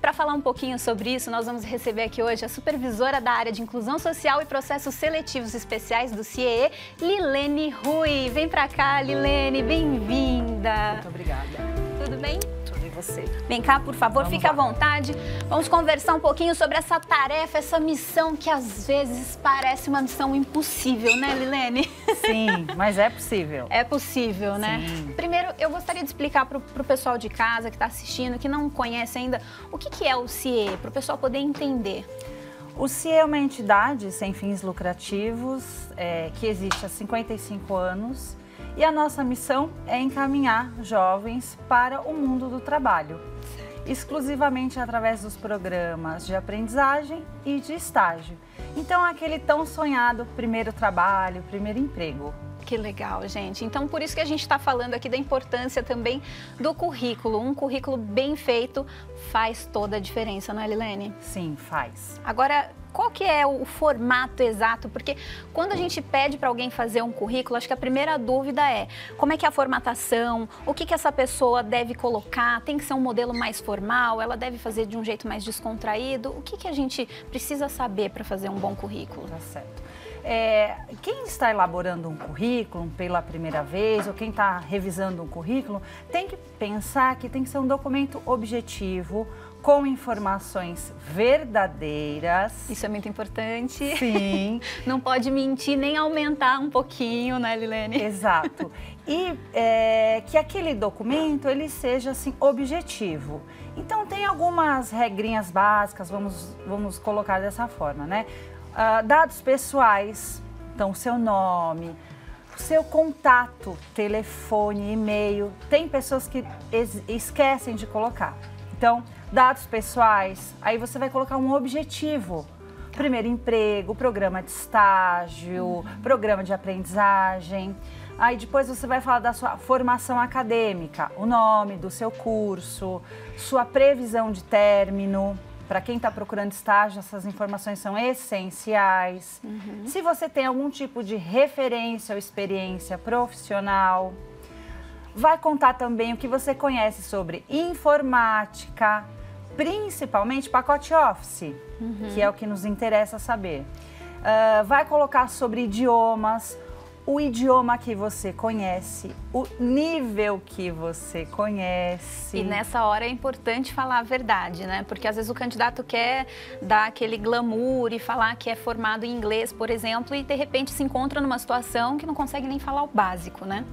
para falar um pouquinho sobre isso, nós vamos receber aqui hoje a supervisora da área de Inclusão Social e Processos Seletivos Especiais do CIEE, Lilene Rui. Vem para cá, Lilene, bem-vinda. Muito obrigada. Tudo bem? Tudo e você? Vem cá, por favor, fique à vontade. Vamos conversar um pouquinho sobre essa tarefa, essa missão que às vezes parece uma missão impossível, né, Lilene? Sim, mas é possível. É possível, né? Sim. Primeiro, eu gostaria de explicar para o pessoal de casa que está assistindo, que não conhece ainda, o que é o CIEE, para o pessoal poder entender. O CIEE é uma entidade sem fins lucrativos, que existe há 55 anos. E a nossa missão é encaminhar jovens para o mundo do trabalho, exclusivamente através dos programas de aprendizagem e de estágio. Então, aquele tão sonhado primeiro trabalho, primeiro emprego. Que legal, gente. Então, por isso que a gente está falando aqui da importância também do currículo. Um currículo bem feito faz toda a diferença, não é, Lilene? Sim, faz. Agora, qual que é o formato exato? Porque quando a gente pede para alguém fazer um currículo, acho que a primeira dúvida é como é que é a formatação, o que essa pessoa deve colocar, tem que ser um modelo mais formal, ela deve fazer de um jeito mais descontraído. O que a gente precisa saber para fazer um bom currículo? Tá certo. Quem está elaborando um currículo pela primeira vez ou quem está revisando um currículo tem que pensar que tem que ser um documento objetivo, com informações verdadeiras. Isso é muito importante. Sim. Não pode mentir nem aumentar um pouquinho, né, Lilene? Exato. E que aquele documento ele seja assim objetivo. Então tem algumas regrinhas básicas, vamos colocar dessa forma, né? Dados pessoais, então o seu nome, o seu contato, telefone, e-mail. Tem pessoas que esquecem de colocar. Então, dados pessoais, aí você vai colocar um objetivo. Primeiro emprego, programa de estágio, programa de aprendizagem. Aí depois você vai falar da sua formação acadêmica, o nome do seu curso, sua previsão de término. Para quem está procurando estágio, essas informações são essenciais. Se você tem algum tipo de referência ou experiência profissional. Vai contar também o que você conhece sobre informática, principalmente pacote Office, que é o que nos interessa saber. Vai colocar sobre idiomas, o idioma que você conhece, o nível que você conhece. E nessa hora é importante falar a verdade, né? Porque às vezes o candidato quer dar aquele glamour e falar que é formado em inglês, por exemplo, e de repente se encontra numa situação que não consegue nem falar o básico, né?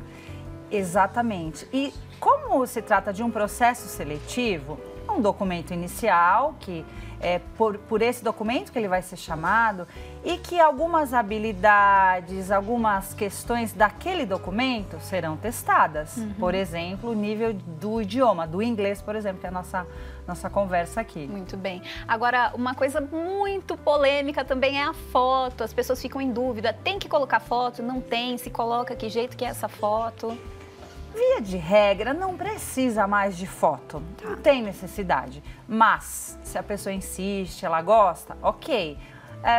Exatamente. E como se trata de um processo seletivo, um documento inicial, que é por esse documento que ele vai ser chamado, e que algumas habilidades, algumas questões daquele documento serão testadas. Por exemplo, o nível do idioma, do inglês, por exemplo, que é a nossa conversa aqui. Muito bem. Agora, uma coisa muito polêmica também é a foto. As pessoas ficam em dúvida, tem que colocar foto? Não tem? Se coloca, que jeito que é essa foto? Via de regra, não precisa mais de foto, não tem necessidade. Mas, se a pessoa insiste, ela gosta, ok.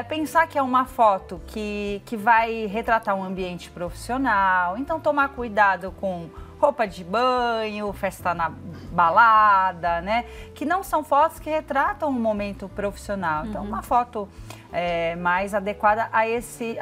Pensar que é uma foto que vai retratar um ambiente profissional, então tomar cuidado com roupa de banho, festa na balada, né? Que não são fotos que retratam um momento profissional. Então, uma foto mais adequada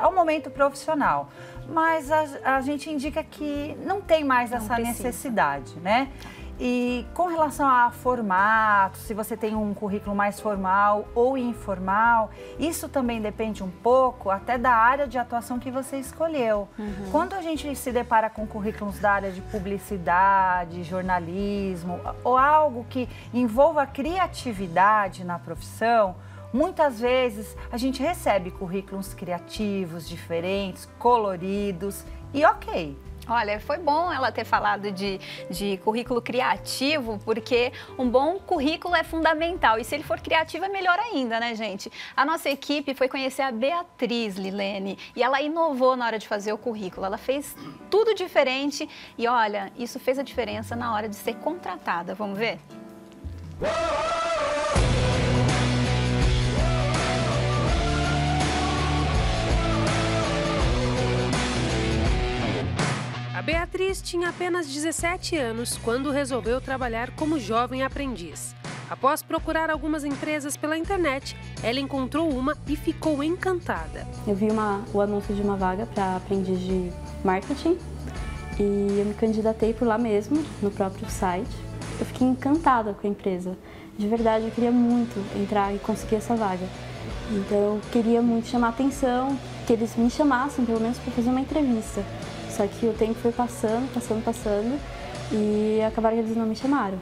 ao momento profissional. Mas a gente indica que não tem mais essa necessidade, né? E com relação a formato, se você tem um currículo mais formal ou informal, isso também depende um pouco até da área de atuação que você escolheu. Quando a gente se depara com currículos da área de publicidade, jornalismo, ou algo que envolva criatividade na profissão, muitas vezes a gente recebe currículos criativos, diferentes, coloridos e ok. Olha, foi bom ela ter falado de currículo criativo, porque um bom currículo é fundamental. E se ele for criativo, é melhor ainda, né, gente? A nossa equipe foi conhecer a Beatriz, Lilene, e ela inovou na hora de fazer o currículo. Ela fez tudo diferente e, olha, isso fez a diferença na hora de ser contratada. Vamos ver? A Beatriz tinha apenas 17 anos quando resolveu trabalhar como jovem aprendiz. Após procurar algumas empresas pela internet, ela encontrou uma e ficou encantada. Eu vi o anúncio de uma vaga para aprendiz de marketing e eu me candidatei por lá mesmo, no próprio site. Eu fiquei encantada com a empresa. De verdade, eu queria muito entrar e conseguir essa vaga. Então, eu queria muito chamar a atenção, que eles me chamassem, pelo menos, para fazer uma entrevista. Só que o tempo foi passando e acabaram que eles não me chamaram.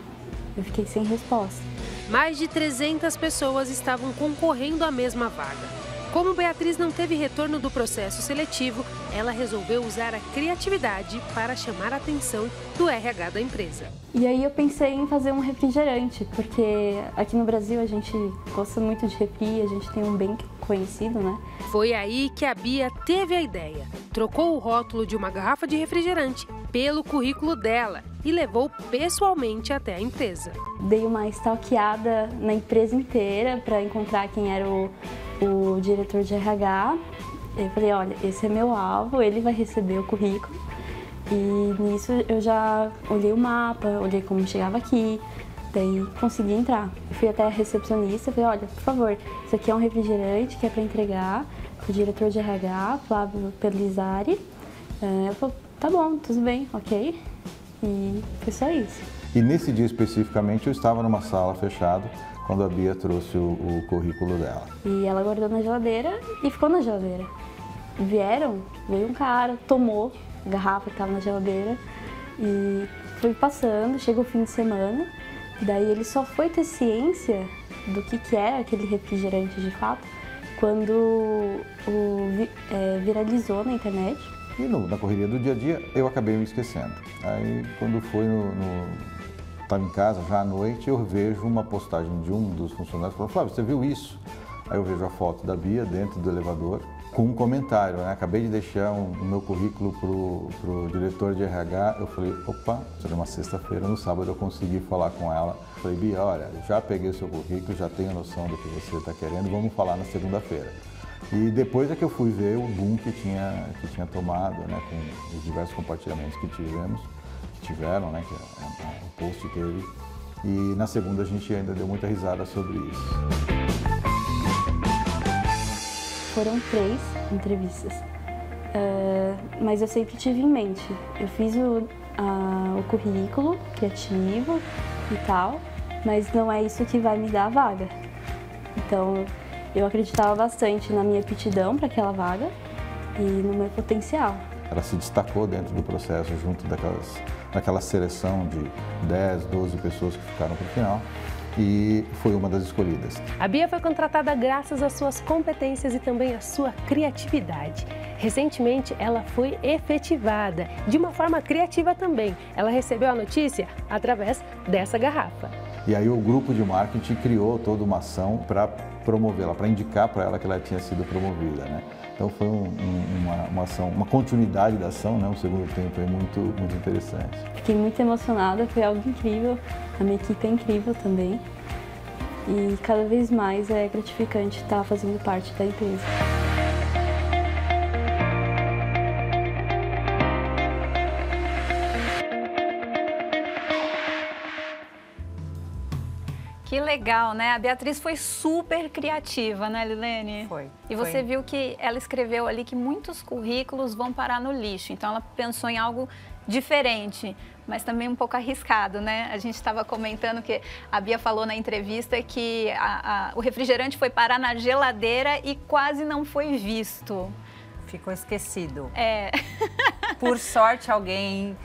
Eu fiquei sem resposta. Mais de 300 pessoas estavam concorrendo à mesma vaga. Como Beatriz não teve retorno do processo seletivo, ela resolveu usar a criatividade para chamar a atenção do RH da empresa. E aí eu pensei em fazer um refrigerante, porque aqui no Brasil a gente gosta muito de refri, a gente tem um bem conhecido, né? Foi aí que a Bia teve a ideia. Trocou o rótulo de uma garrafa de refrigerante pelo currículo dela e levou pessoalmente até a empresa. Dei uma stalkeada na empresa inteira para encontrar quem era o diretor de RH. Eu falei, olha, esse é meu alvo, ele vai receber o currículo. E nisso eu já olhei o mapa, olhei como chegava aqui, daí consegui entrar. Eu fui até a recepcionista e falei, olha, por favor, isso aqui é um refrigerante que é para entregar para o diretor de RH, Flávio Pelizari. Eu falei, tá bom, tudo bem, ok. E foi só isso. E nesse dia especificamente eu estava numa sala fechada quando a Bia trouxe o currículo dela. E ela guardou na geladeira e ficou na geladeira. Veio um cara, tomou a garrafa que estava na geladeira e foi passando, chegou o fim de semana. Daí ele só foi ter ciência do que era aquele refrigerante de fato quando viralizou na internet. E na correria do dia a dia eu acabei me esquecendo. Aí quando foi estava em casa já à noite, eu vejo uma postagem de um dos funcionários falando, Flávio, você viu isso? Aí eu vejo a foto da Bia dentro do elevador com um comentário, né? Acabei de deixar o meu currículo pro diretor de RH. Eu falei, opa, seria uma sexta-feira, no sábado eu consegui falar com ela. Falei, Bia, olha, já peguei o seu currículo, já tenho noção do que você está querendo, vamos falar na segunda-feira. E depois é que eu fui ver o boom que tinha tomado, né, com os diversos compartilhamentos que tiveram, né, que o post teve. E na segunda a gente ainda deu muita risada sobre isso. Foram 3 entrevistas, mas eu sempre tive em mente. Eu fiz o currículo criativo e tal, mas não é isso que vai me dar a vaga. Então, eu acreditava bastante na minha aptidão para aquela vaga e no meu potencial. Ela se destacou dentro do processo, junto daquela seleção de 10, 12 pessoas que ficaram para o final, e foi uma das escolhidas. A Bia foi contratada graças às suas competências e também à sua criatividade. Recentemente, ela foi efetivada, de uma forma criativa também. Ela recebeu a notícia através dessa garrafa. E aí o grupo de marketing criou toda uma ação para promovê-la, para indicar para ela que ela tinha sido promovida, né? Então foi uma ação, uma continuidade da ação, né? Um segundo tempo aí muito interessante. Fiquei muito emocionada, foi algo incrível. A minha equipe é incrível também. E cada vez mais é gratificante estar fazendo parte da empresa. Que legal, né? A Beatriz foi super criativa, né, Lilene? Foi. E você viu que ela escreveu ali que muitos currículos vão parar no lixo. Então, ela pensou em algo diferente, mas também um pouco arriscado, né? A gente estava comentando que a Bia falou na entrevista que o refrigerante foi parar na geladeira e quase não foi visto. Ficou esquecido. É. Por sorte, alguém...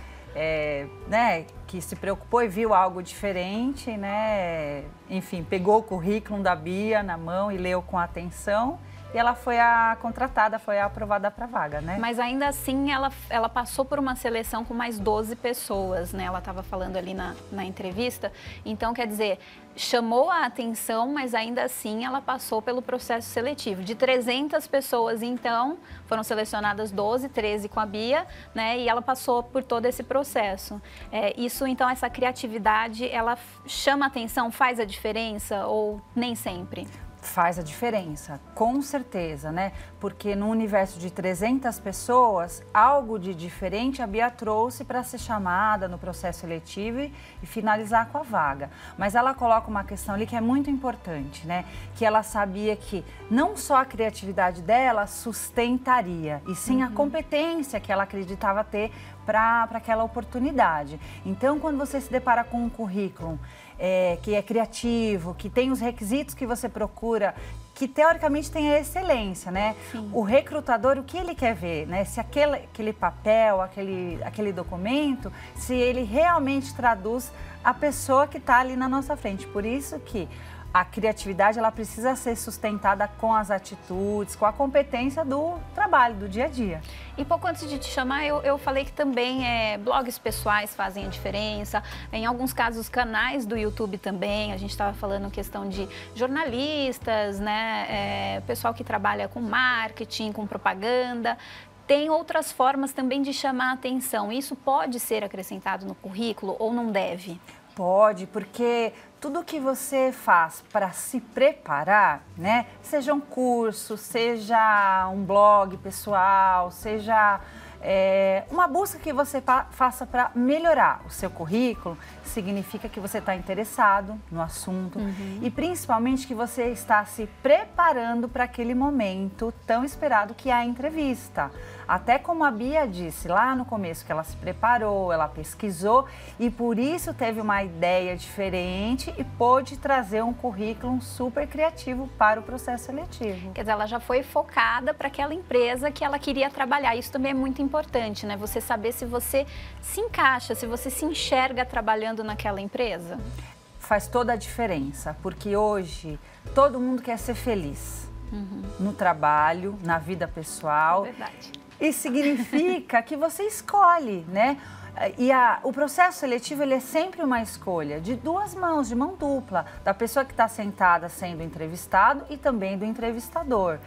né, que se preocupou e viu algo diferente, né? Enfim, pegou o currículo da Bia na mão e leu com atenção. E ela foi a contratada, foi a aprovada para a vaga, né? Mas ainda assim, ela passou por uma seleção com mais 12 pessoas, né? Ela estava falando ali na entrevista. Então, quer dizer, chamou a atenção, mas ainda assim ela passou pelo processo seletivo. De 300 pessoas, então, foram selecionadas 12, 13 com a Bia, né? E ela passou por todo esse processo. Isso, então, essa criatividade, ela chama a atenção, faz a diferença ou nem sempre? Faz a diferença, com certeza, né? Porque no universo de 300 pessoas, algo de diferente a Bia trouxe para ser chamada no processo seletivo e finalizar com a vaga. Mas ela coloca uma questão ali que é muito importante, né? Que ela sabia que não só a criatividade dela sustentaria, e sim a competência que ela acreditava ter para aquela oportunidade. Então, quando você se depara com um currículo que é criativo, que tem os requisitos que você procura, que teoricamente tem a excelência, né? Sim. O recrutador, o que ele quer ver, né? Se aquele papel, aquele documento, se ele realmente traduz a pessoa que está ali na nossa frente. Por isso que a criatividade, ela precisa ser sustentada com as atitudes, com a competência do trabalho, do dia a dia. E pouco antes de te chamar, eu falei que também blogs pessoais fazem a diferença. Em alguns casos, canais do YouTube também. A gente estava falando questão de jornalistas, né? Pessoal que trabalha com marketing, com propaganda. Tem outras formas também de chamar a atenção. Isso pode ser acrescentado no currículo ou não deve? Pode, porque tudo que você faz para se preparar, né? Seja um curso, seja um blog pessoal, seja uma busca que você faça para melhorar o seu currículo, significa que você está interessado no assunto e principalmente que você está se preparando para aquele momento tão esperado que é a entrevista. Até como a Bia disse lá no começo, que ela se preparou, ela pesquisou e por isso teve uma ideia diferente e pôde trazer um currículo super criativo para o processo seletivo. Quer dizer, ela já foi focada para aquela empresa que ela queria trabalhar. Isso também é muito importante, né? Você saber se você se encaixa, se você se enxerga trabalhando naquela empresa. Faz toda a diferença, porque hoje todo mundo quer ser feliz no trabalho, na vida pessoal. É verdade. E significa que você escolhe, né? E o processo seletivo, ele é sempre uma escolha de duas mãos, de mão dupla, da pessoa que está sentada sendo entrevistado e também do entrevistador.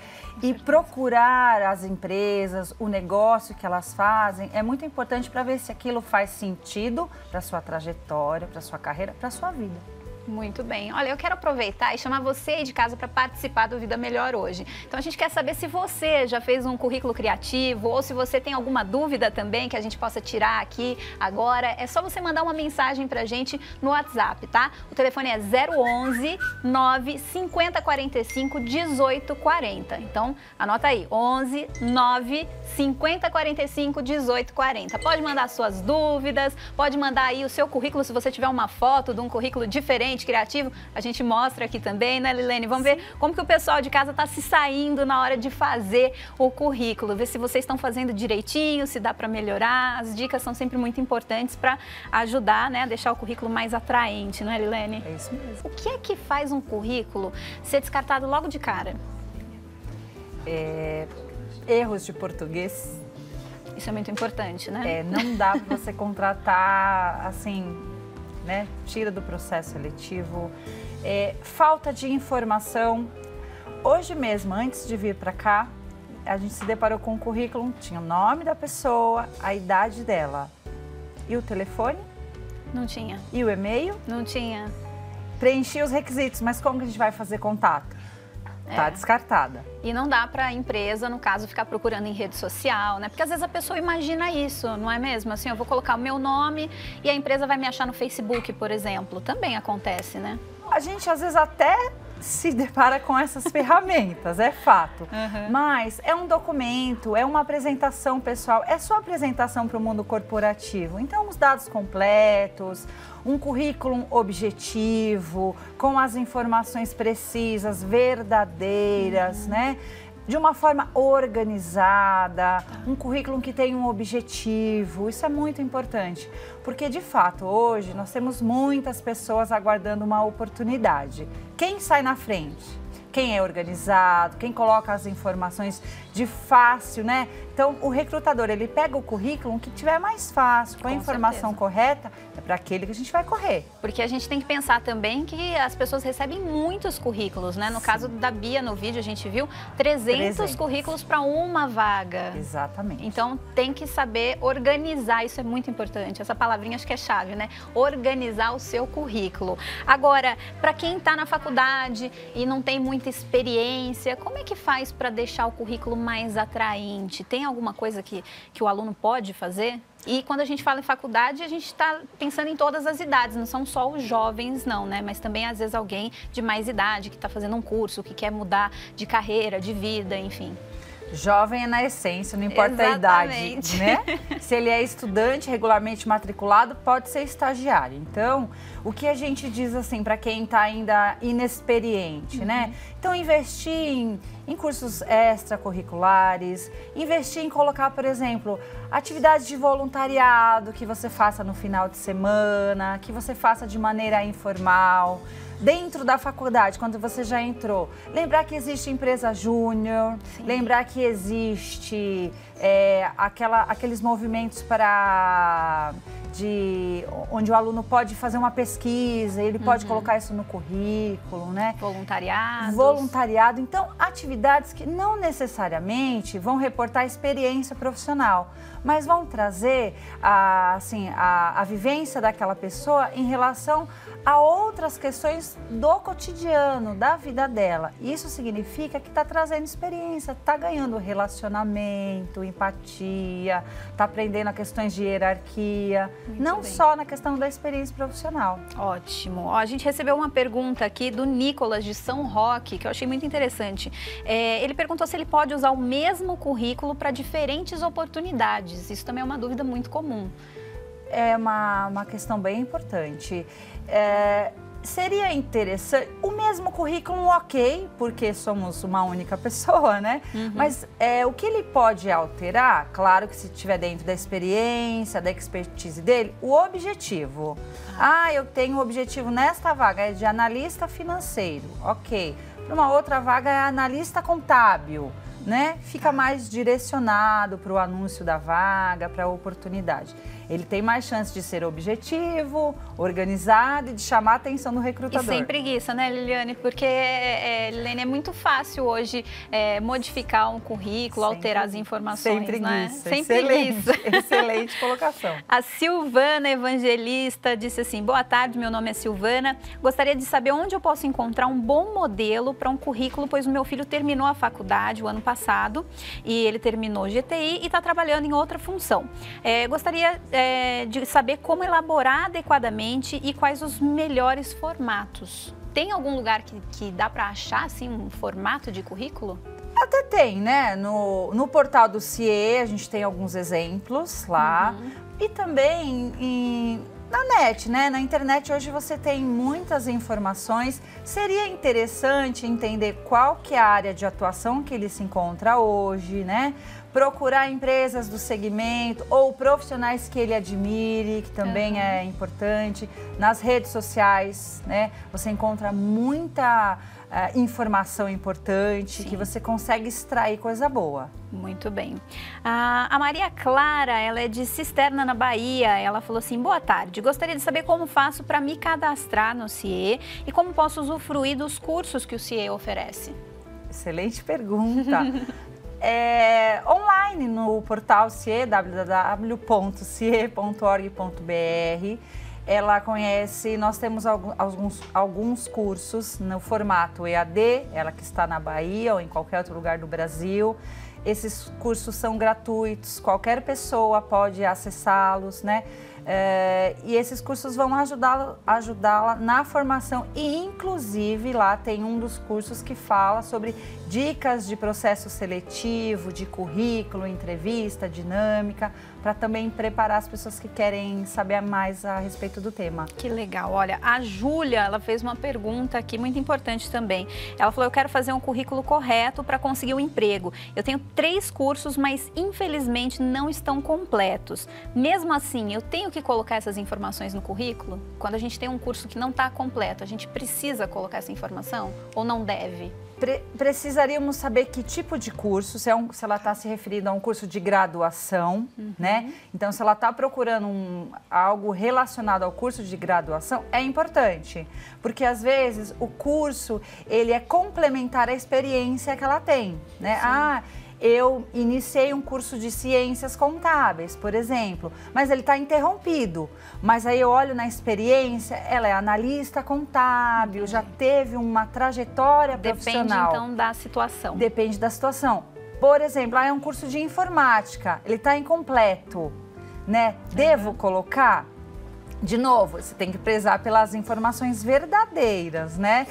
E procurar as empresas, o negócio que elas fazem, é muito importante para ver se aquilo faz sentido para a sua trajetória, para a sua carreira, para a sua vida. Muito bem. Olha, eu quero aproveitar e chamar você aí de casa para participar do Vida Melhor hoje. Então, a gente quer saber se você já fez um currículo criativo ou se você tem alguma dúvida também que a gente possa tirar aqui agora. É só você mandar uma mensagem para a gente no WhatsApp, tá? O telefone é 011 9 50 45 18 40. Então, anota aí, 11 9 50 45 18 40. Pode mandar suas dúvidas, pode mandar aí o seu currículo, se você tiver uma foto de um currículo diferente, criativo, a gente mostra aqui também, né, Lilene? Vamos ver como que o pessoal de casa está se saindo na hora de fazer o currículo, ver se vocês estão fazendo direitinho, se dá para melhorar. As dicas são sempre muito importantes para ajudar, né, a deixar o currículo mais atraente, não é, Lilene? É isso mesmo. O que é que faz um currículo ser descartado logo de cara? Erros de português. Isso é muito importante, né? Não dá para você contratar assim, né? Tira do processo seletivo, falta de informação. Hoje mesmo, antes de vir para cá, a gente se deparou com um currículo, tinha o nome da pessoa, a idade dela e o telefone? Não tinha. E o e-mail? Não tinha. Preenchi os requisitos, mas como que a gente vai fazer contato? Tá descartada. E não dá para a empresa, no caso, ficar procurando em rede social, né? Porque às vezes a pessoa imagina isso, não é mesmo? Assim, eu vou colocar o meu nome e a empresa vai me achar no Facebook, por exemplo. Também acontece, né? A gente às vezes até se depara com essas ferramentas, é fato. Mas é um documento, é uma apresentação pessoal, é sua apresentação para o mundo corporativo. Então, os dados completos, um currículo objetivo, com as informações precisas, verdadeiras, né? De uma forma organizada, um currículo que tem um objetivo, isso é muito importante, porque de fato hoje nós temos muitas pessoas aguardando uma oportunidade. Quem sai na frente? Quem é organizado, quem coloca as informações de fácil, né? Então Então, o recrutador, ele pega o currículo que tiver mais fácil, com a informação correta, é para aquele que a gente vai correr. Porque a gente tem que pensar também que as pessoas recebem muitos currículos, né? No caso da Bia, no vídeo, a gente viu 300 currículos para uma vaga. Exatamente. Então, tem que saber organizar, isso é muito importante. Essa palavrinha acho que é chave, né? Organizar o seu currículo. Agora, para quem está na faculdade e não tem muita experiência, como é que faz para deixar o currículo mais atraente? Tem alguma coisa que o aluno pode fazer? E quando a gente fala em faculdade, a gente está pensando em todas as idades, não são só os jovens não, né? Mas também às vezes alguém de mais idade que está fazendo um curso, que quer mudar de carreira, de vida, enfim. Jovem é na essência, não importa a idade, né? Se ele é estudante regularmente matriculado, pode ser estagiário. Então, o que a gente diz assim para quem está ainda inexperiente, né? Então, investir em cursos extracurriculares, investir em colocar, por exemplo, atividades de voluntariado que você faça no final de semana, que você faça de maneira informal. Dentro da faculdade, quando você já entrou, lembrar que existe empresa júnior, lembrar que existe aqueles movimentos onde o aluno pode fazer uma pesquisa, ele pode colocar isso no currículo, né? Voluntariado. Então, atividades que não necessariamente vão reportar experiência profissional, mas vão trazer a vivência daquela pessoa em relação a outras questões do cotidiano, da vida dela. Isso significa que está trazendo experiência, está ganhando relacionamento, empatia, está aprendendo a questões de hierarquia, não só na questão da experiência profissional. Ótimo. Ó, a gente recebeu uma pergunta aqui do Nicolas de São Roque, que eu achei muito interessante. Ele perguntou se ele pode usar o mesmo currículo para diferentes oportunidades. Isso também é uma dúvida muito comum. É uma questão bem importante. Seria interessante, o mesmo currículo, ok, porque somos uma única pessoa, né? Mas o que ele pode alterar, claro que se estiver dentro da experiência, da expertise dele, o objetivo. Eu tenho o objetivo nesta vaga, é de analista financeiro, ok. Para uma outra vaga é analista contábil, né? Fica mais direcionado para o anúncio da vaga, para a oportunidade. Ele tem mais chance de ser objetivo, organizado e de chamar a atenção do recrutador. E sem preguiça, né, Liliane? Porque, Liliane, é muito fácil hoje modificar um currículo, alterar as informações, sem preguiça, né? Sem excelente, preguiça. Excelente colocação. A Silvana Evangelista disse assim, boa tarde, meu nome é Silvana. Gostaria de saber onde eu posso encontrar um bom modelo para um currículo, pois o meu filho terminou a faculdade o ano passado e ele terminou GTI e está trabalhando em outra função. Gostaria de saber como elaborar adequadamente e quais os melhores formatos. Tem algum lugar que dá para achar assim, um formato de currículo? Até tem, né? No portal do CIE a gente tem alguns exemplos lá. E também na net, né? Na internet hoje você tem muitas informações. Seria interessante entender qual que é a área de atuação que ele se encontra hoje, né? Procurar empresas do segmento ou profissionais que ele admire, que também é importante. Nas redes sociais, né? Você encontra muita informação importante, que você consegue extrair coisa boa. Muito bem. A Maria Clara, ela é de Cisterna, na Bahia. Ela falou assim, boa tarde, gostaria de saber como faço para me cadastrar no CIE e como posso usufruir dos cursos que o CIE oferece. Excelente pergunta. Online no portal CIE, www.cie.org.br. Ela conhece, nós temos alguns cursos no formato EAD, ela que está na Bahia ou em qualquer outro lugar do Brasil. Esses cursos são gratuitos, qualquer pessoa pode acessá-los, né? E esses cursos vão ajudá-la na formação e, inclusive, lá tem um dos cursos que fala sobre dicas de processo seletivo, de currículo, entrevista, dinâmica, para também preparar as pessoas que querem saber mais a respeito do tema. Que legal. Olha, a Júlia, ela fez uma pergunta aqui muito importante também. Ela falou, eu quero fazer um currículo correto para conseguir um emprego. Eu tenho 3 cursos, mas infelizmente não estão completos. Mesmo assim, eu tenho que que colocar essas informações no currículo? Quando a gente tem um curso que não está completo, a gente precisa colocar essa informação ou não deve? Precisaríamos saber que tipo de curso, se ela está se referindo a um curso de graduação, né? Então, se ela está procurando algo relacionado ao curso de graduação, é importante. Porque, às vezes, o curso, ele é complementar à experiência que ela tem, né? Eu iniciei um curso de ciências contábeis, por exemplo, mas ele está interrompido. Mas aí eu olho na experiência, ela é analista contábil, já teve uma trajetória profissional. Depende, então, da situação. Depende da situação. Por exemplo, é um curso de informática, ele está incompleto, né? Devo colocar? De novo, você tem que prezar pelas informações verdadeiras, né?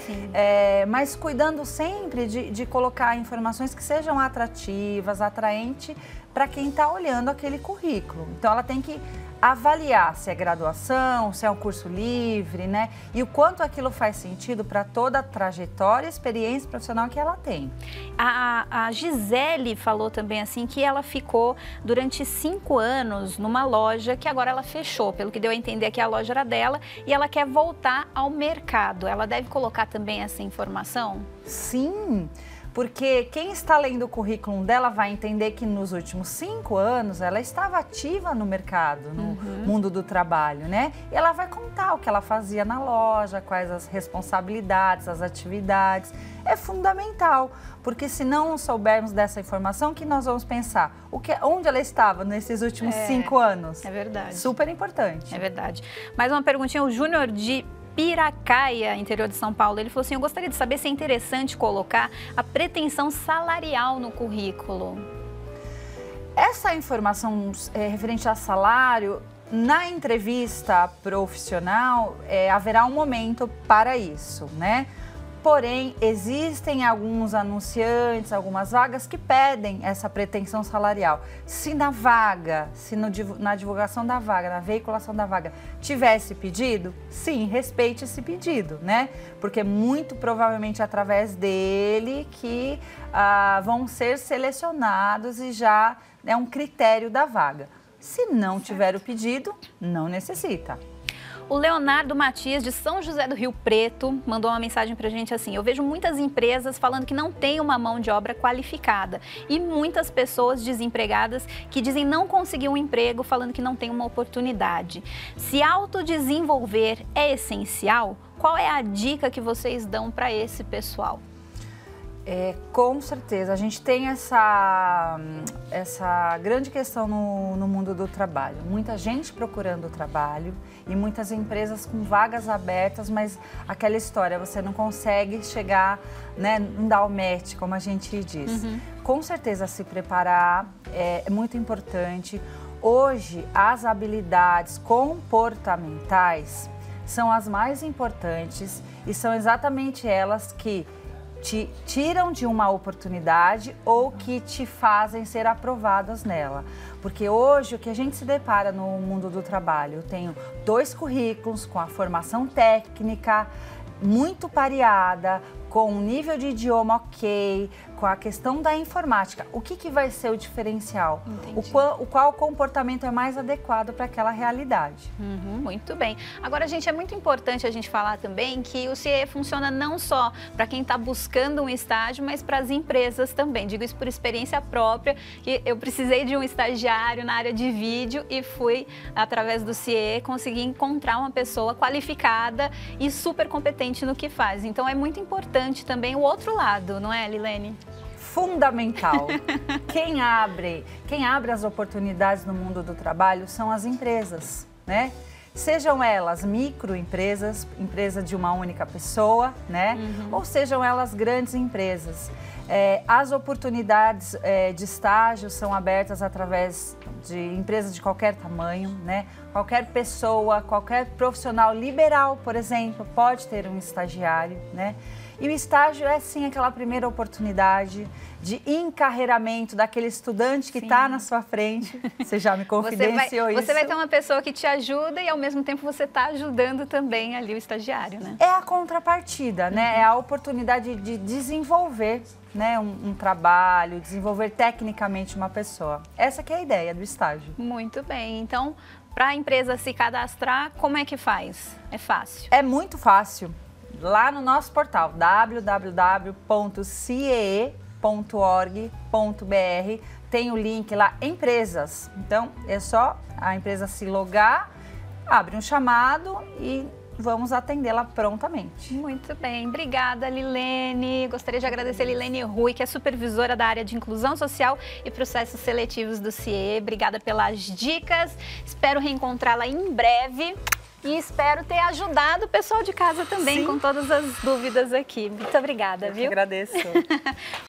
Mas cuidando sempre de colocar informações que sejam atrativas, atraentes para quem está olhando aquele currículo. Então, ela tem que avaliar se é graduação, se é um curso livre, né? E o quanto aquilo faz sentido para toda a trajetória e experiência profissional que ela tem. A Gisele falou também assim que ela ficou durante 5 anos numa loja que agora ela fechou, pelo que deu a entender que a loja era dela e ela quer voltar ao mercado. Ela deve colocar também essa informação? Sim. Porque quem está lendo o currículo dela vai entender que nos últimos 5 anos ela estava ativa no mercado, no mundo do trabalho, né? E ela vai contar o que ela fazia na loja, quais as responsabilidades, as atividades. É fundamental, porque se não soubermos dessa informação, que nós vamos pensar? Onde ela estava nesses últimos 5 anos? É verdade. Super importante. É verdade. Mais uma perguntinha, o Júnior de Piracaia, interior de São Paulo, ele falou assim, eu gostaria de saber se é interessante colocar a pretensão salarial no currículo. Essa informação referente a salário, na entrevista profissional, haverá um momento para isso, né? Porém, existem alguns anunciantes, algumas vagas que pedem essa pretensão salarial. Se na vaga, na divulgação da vaga, na veiculação da vaga, tivesse pedido, sim, respeite esse pedido, né? Porque muito provavelmente através dele que vão ser selecionados e já é um critério da vaga. Se não tiver o pedido, não necessita. O Leonardo Matias, de São José do Rio Preto, mandou uma mensagem pra gente assim, eu vejo muitas empresas falando que não tem uma mão de obra qualificada e muitas pessoas desempregadas que dizem não conseguir um emprego falando que não tem uma oportunidade. Se autodesenvolver é essencial, qual é a dica que vocês dão para esse pessoal? Com certeza, a gente tem essa grande questão no mundo do trabalho. Muita gente procurando trabalho e muitas empresas com vagas abertas, mas aquela história, você não consegue chegar, né, não dá o match, como a gente diz. Com certeza, se preparar é muito importante. Hoje, as habilidades comportamentais são as mais importantes e são exatamente elas que te tiram de uma oportunidade ou que te fazem ser aprovadas nela. Porque hoje o que a gente se depara no mundo do trabalho, eu tenho 2 currículos com a formação técnica muito pareada, com um nível de idioma ok, com a questão da informática. O que vai ser o diferencial? Qual comportamento é mais adequado para aquela realidade? Muito bem. Agora, gente, é muito importante a gente falar também que o CIE funciona não só para quem está buscando um estágio, mas para as empresas também. Digo isso por experiência própria, que eu precisei de um estagiário na área de vídeo e fui, através do CIE, conseguir encontrar uma pessoa qualificada e super competente no que faz. Então, é muito importante também o outro lado, não é, Lilene? Fundamental. Quem abre as oportunidades no mundo do trabalho são as empresas, né? Sejam elas microempresas, empresa de uma única pessoa, né? Ou sejam elas grandes empresas. As oportunidades de estágio são abertas através de empresas de qualquer tamanho, né? Qualquer pessoa, qualquer profissional liberal, por exemplo, pode ter um estagiário, né? E o estágio é, sim, aquela primeira oportunidade de encarreiramento daquele estudante que está na sua frente. Você já me confidenciou isso. Você vai ter uma pessoa que te ajuda e, ao mesmo tempo, você está ajudando também ali o estagiário, né? É a contrapartida, né? É a oportunidade de desenvolver, né, um trabalho, desenvolver tecnicamente uma pessoa. Essa que é a ideia do estágio. Muito bem. Então, Para a empresa se cadastrar, como é que faz? É fácil? É muito fácil. Lá no nosso portal, www.ciee.org.br, tem o link lá, empresas. Então, é só a empresa se logar, abre um chamado e vamos atendê-la prontamente. Muito bem, obrigada, Lilene. Gostaria de agradecer a Lilene Rui, que é supervisora da área de inclusão social e processos seletivos do CIE. Obrigada pelas dicas, espero reencontrá-la em breve e espero ter ajudado o pessoal de casa também. Sim. Com todas as dúvidas aqui. Muito obrigada, viu? Eu agradeço.